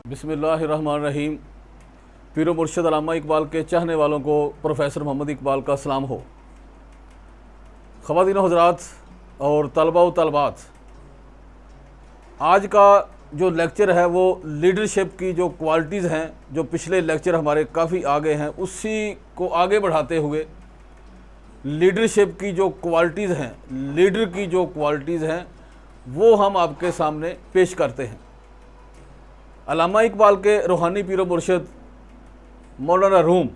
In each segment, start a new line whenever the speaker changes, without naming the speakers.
बिस्मिल्लाहिर्रहमानिर्रहीम। पीर मुर्शिद अल्लामा इकबाल के चाहने वालों को प्रोफेसर मोहम्मद इकबाल का सलाम हो। ख़वातीन हज़रात और तलबा व तलबात, आज का जो लेक्चर है वो लीडरशिप की जो क्वालिटीज़ हैं, जो पिछले लेक्चर हमारे काफ़ी आगे हैं, उसी को आगे बढ़ाते हुए लीडरशिप की जो क्वालिटीज़ हैं, लीडर की जो क्वालिटीज़ हैं, वो हम आपके सामने पेश करते हैं। अल्लामा इकबाल के रूहानी पीर मुर्शिद मौलाना रूम,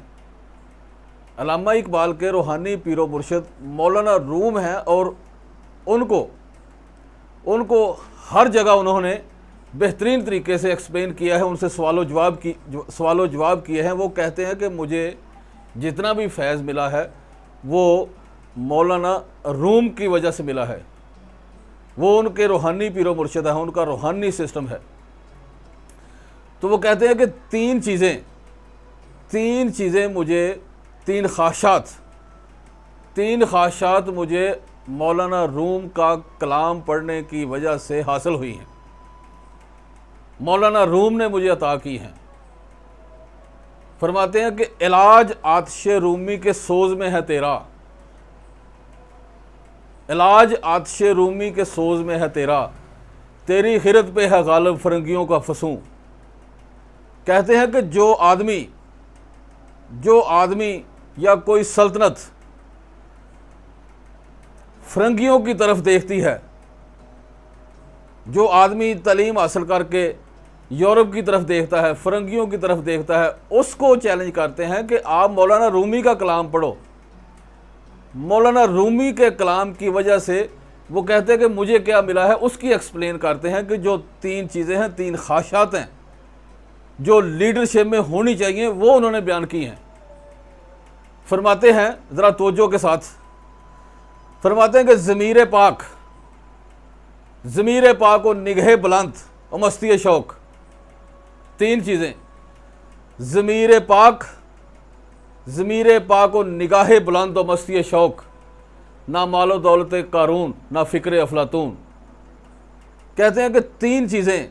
अल्लामा इकबाल के रूहानी पीर मुर्शिद मौलाना रूम हैं और उनको हर जगह उन्होंने बेहतरीन तरीके से एक्सप्लेन किया है। उनसे सवाल जवाब किए हैं। वो कहते हैं कि मुझे जितना भी फैज़ मिला है वो मौलाना रूम की वजह से मिला है। वो उनके रूहानी पीर मुर्शिद है, उनका रूहानी सिस्टम है। तो वो कहते हैं कि तीन चीज़ें मुझे, तीन ख्वाहिशात मुझे मौलाना रूम का कलाम पढ़ने की वजह से हासिल हुई हैं, मौलाना रूम ने मुझे अता की हैं। फरमाते हैं कि इलाज आतिश रूमी के सोज़ में है तेरा, इलाज आतिश रूमी के सोज़ में है तेरा, तेरी खिरत पे है गालिब फरंगियों का फसूं। कहते हैं कि जो आदमी या कोई सल्तनत फरंगियों की तरफ देखती है, जो आदमी तालीम हासिल करके यूरोप की तरफ देखता है, फरंगियों की तरफ देखता है, उसको चैलेंज करते हैं कि आप मौलाना रूमी का कलाम पढ़ो। मौलाना रूमी के कलाम की वजह से वो कहते हैं कि मुझे क्या मिला है, उसकी एक्सप्लेन करते हैं कि जो तीन चीज़ें हैं, तीन ख्वाहिशात हैं जो लीडरशिप में होनी चाहिए, वो उन्होंने बयान की हैं। फरमाते हैं, ज़रा तवज्जो के साथ फरमाते हैं कि ज़मीर पाक और निगाह बुलंद और मस्ती शौक़, तीन चीज़ें, ज़मीर पाक और निगाह बुलंद और मस्ती शौक़, ना मालो दौलत कारून ना फ़िक्र अफलातून। कहते हैं कि तीन चीज़ें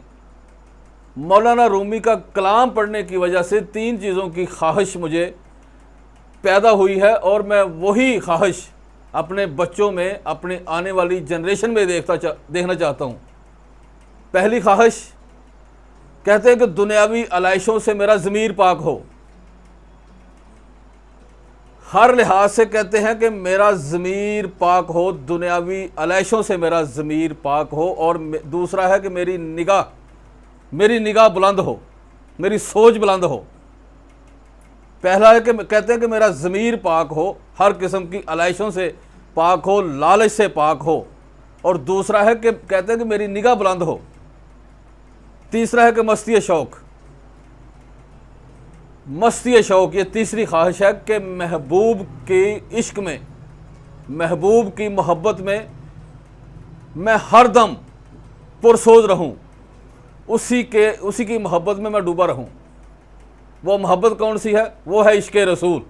मौलाना रूमी का कलाम पढ़ने की वजह से, तीन चीज़ों की ख्वाहिश मुझे पैदा हुई है और मैं वही ख्वाहिश अपने बच्चों में, अपने आने वाली जनरेशन में देखना चाहता हूँ। पहली ख्वाहिश, कहते हैं कि दुनियावी आलाइशों से मेरा ज़मीर पाक हो। हर लिहाज से कहते हैं कि मेरा ज़मीर पाक हो, दुनियावी आलाइशों से मेरा ज़मीर पाक हो। और दूसरा है कि मेरी निगाह बुलंद हो, मेरी सोच बुलंद हो। पहला है कि कहते हैं कि मेरा ज़मीर पाक हो, हर किस्म की आलाइशों से पाक हो, लालच से पाक हो। और दूसरा है कि कहते हैं कि मेरी निगाह बुलंद हो। तीसरा है कि मस्ती शौक़, ये तीसरी ख्वाहिश है कि महबूब के इश्क में, महबूब की मोहब्बत में मैं हर दम पुरसोज रहूं, उसी की मोहब्बत में मैं डूबा रहूं। वो मोहब्बत कौन सी है? वो है इश्क़ रसूल।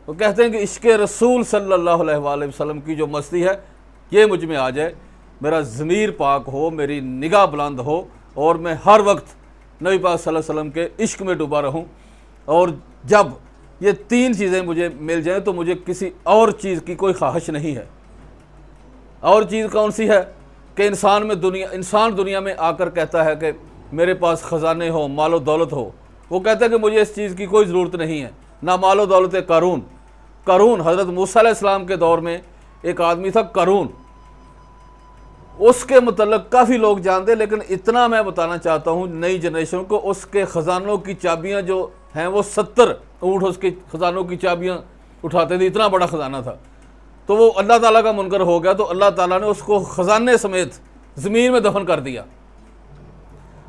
वो कहते हैं कि इश्क़ रसूल सल्लल्लाहु अलैहि वसल्लम की जो मस्ती है, ये मुझ में आ जाए, मेरा ज़मीर पाक हो, मेरी निगाह बुलंद हो और मैं हर वक्त नबी पाक सल्लल्लाहु अलैहि वसल्लम के इश्क में डूबा रहूं। और जब ये तीन चीज़ें मुझे मिल जाएं तो मुझे किसी और चीज़ की कोई ख्वाहिश नहीं है। और चीज़ कौन सी है कि इंसान दुनिया में आकर कहता है कि मेरे पास ख़जाने हो, मालो दौलत हो। वो कहता है कि मुझे इस चीज़ की कोई ज़रूरत नहीं है, ना मालो दौलत कारून। हज़रत मूसा अलैहिस्सलाम के दौर में एक आदमी था कारून, उसके मतलब काफ़ी लोग जानते, लेकिन इतना मैं बताना चाहता हूँ नई जनरेशन को, उसके ख़जानों की चाबियाँ जो हैं वो 70 ऊँट उसके ख़जानों की चाबियाँ उठाते थे, इतना बड़ा ख़जाना था। तो वो अल्लाह ताला का मुनकर हो गया, तो अल्लाह ताला ने उसको ख़जाने समेत ज़मीन में दफन कर दिया।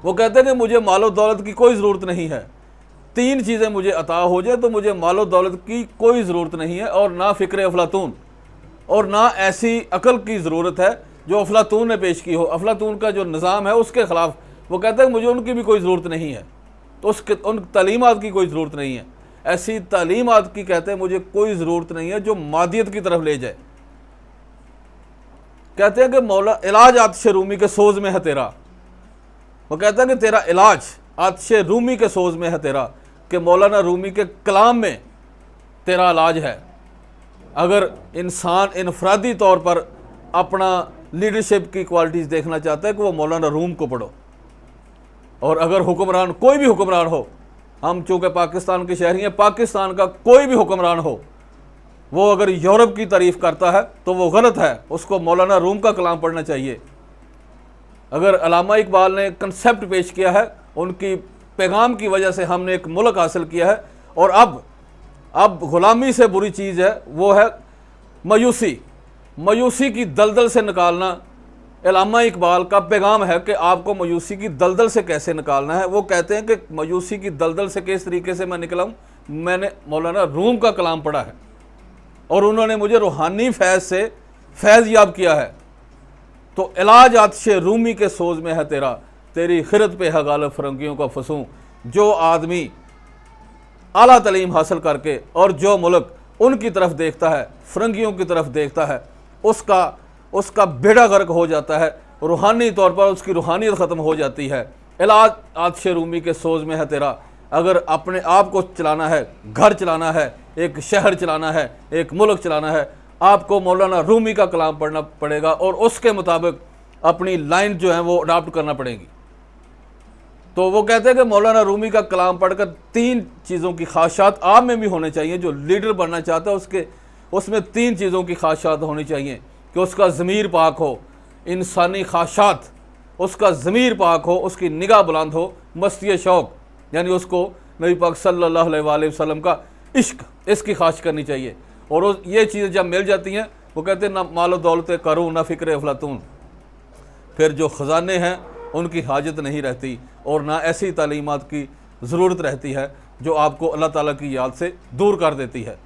वो कहते हैं कि मुझे मालो दौलत की कोई ज़रूरत नहीं है, तीन चीज़ें मुझे अता हो जाए तो मुझे मालो दौलत की कोई ज़रूरत नहीं है, और ना फ़िक्र अफलातून, और ना ऐसी अकल की ज़रूरत है जो अफलातून ने पेश की हो। अफलातून का जो निज़ाम है उसके ख़िलाफ़ वो कहते हैं कि मुझे उनकी भी कोई ज़रूरत नहीं है, तो उन तालीमात की कोई ज़रूरत नहीं है। ऐसी तालीमात की कहते हैं मुझे कोई ज़रूरत नहीं है जो मादियत की तरफ ले जाए। कहते हैं कि मौला इलाज आतिश रूमी के सोज़ में है तेरा। वो कहता है कि तेरा इलाज आतिश रूमी के सोज में है तेरा, कि मौलाना रूमी के कलाम में तेरा इलाज है। अगर इंसान इनफरादी तौर पर अपना लीडरशिप की क्वालिटीज़ देखना चाहता है कि वो मौलाना रूम को पढ़ो। और अगर हुक्मरान, कोई भी हुक्मरान हो, हम चूँकि पाकिस्तान के शहरी हैं, पाकिस्तान का कोई भी हुक्मरान हो, वो अगर यूरोप की तारीफ़ करता है तो वो गलत है, उसको मौलाना रूम का कलाम पढ़ना चाहिए। अगर अल्लामा इकबाल ने कंसेप्ट पेश किया है, उनकी पैगाम की वजह से हमने एक मुल्क हासिल किया है, और अब ग़ुलामी से बुरी चीज़ है वो है मायूसी। मायूसी की दलदल से निकालना अल्लामा इकबाल का पैगाम है कि आपको मायूसी की दलदल से कैसे निकालना है। वो कहते हैं कि मायूसी की दलदल से किस तरीके से मैं निकलाऊँ। मैंने मौलाना रूम का कलाम पढ़ा है और उन्होंने मुझे रूहानी फैज़ से फैज़ याब किया है। तो इलाज आतिश रूमी के सोज में है तेरा, तेरी खिरत पे है गालिब फ़िरंगियों का फसूं। जो आदमी आला तालीम हासिल करके और जो मुल्क उनकी तरफ देखता है, फ़िरंगियों की तरफ देखता है, उसका बेड़ा गर्क हो जाता है, रूहानी तौर पर उसकी रूहानियत ख़त्म हो जाती है। इलाज आतिश रूमी के सोज में है तेरा। अगर अपने आप को चलाना है, घर चलाना है, एक शहर चलाना है, एक मुल्क चलाना है, आपको मौलाना रूमी का कलाम पढ़ना पड़ेगा और उसके मुताबिक अपनी लाइन जो है वो अडॉप्ट करना पड़ेगी। तो वो कहते हैं कि मौलाना रूमी का कलाम पढ़कर 3 चीज़ों की ख़ासियत आप में भी होनी चाहिए। जो लीडर बनना चाहता है उसमें 3 चीज़ों की ख़ासियत होनी चाहिए कि उसका ज़मीर पाक हो, इंसानी ख़ासियत, उसका ज़मीर पाक हो, उसकी निगाह बुलंद हो, मस्ती शौक़ यानी उसको नबी पाक सल्लल्लाहु अलैहि वसल्लम का इश्क, इसकी ख्वाहिश करनी चाहिए। और ये चीज़ें जब मिल जाती हैं, वो कहते हैं ना मालो दौलत करूँ ना फ़िक्र अफलातून, फिर जो ख़जाने हैं उनकी हाजत नहीं रहती और ना ऐसी तालीमात की ज़रूरत रहती है जो आपको अल्लाह ताला की याद से दूर कर देती है।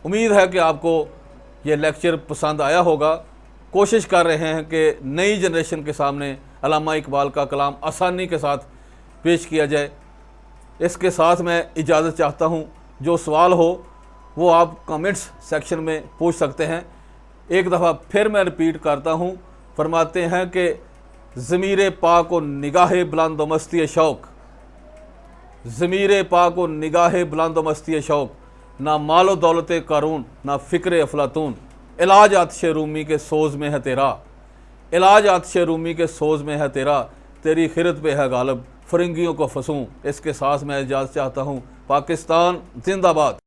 उम्मीद है कि आपको ये लेक्चर पसंद आया होगा। कोशिश कर रहे हैं कि नई जनरेशन के सामने अल्लामा इकबाल का कलाम आसानी के साथ पेश किया जाए। इसके साथ मैं इजाज़त चाहता हूँ। जो सवाल हो वो आप कमेंट्स सेक्शन में पूछ सकते हैं। एक दफ़ा फिर मैं रिपीट करता हूँ, फरमाते हैं कि ज़मीर पाक व निगाह बुलंद व मस्ती शौक़, ज़मीर पाक व निगाह बुलंद व मस्ती शौक़, ना मालो दौलत कारून ना फ़िक्र अफलातून। इलाज आतिश रूमी के सोज में है तेरा, इलाज आतिश रूमी के सोज में है तेरा, तेरी खिरत पे है गालिब फ़िरंगियों को फसूं। इसके साथ मैं इजाज़त चाहता हूँ। पाकिस्तान जिंदाबाद।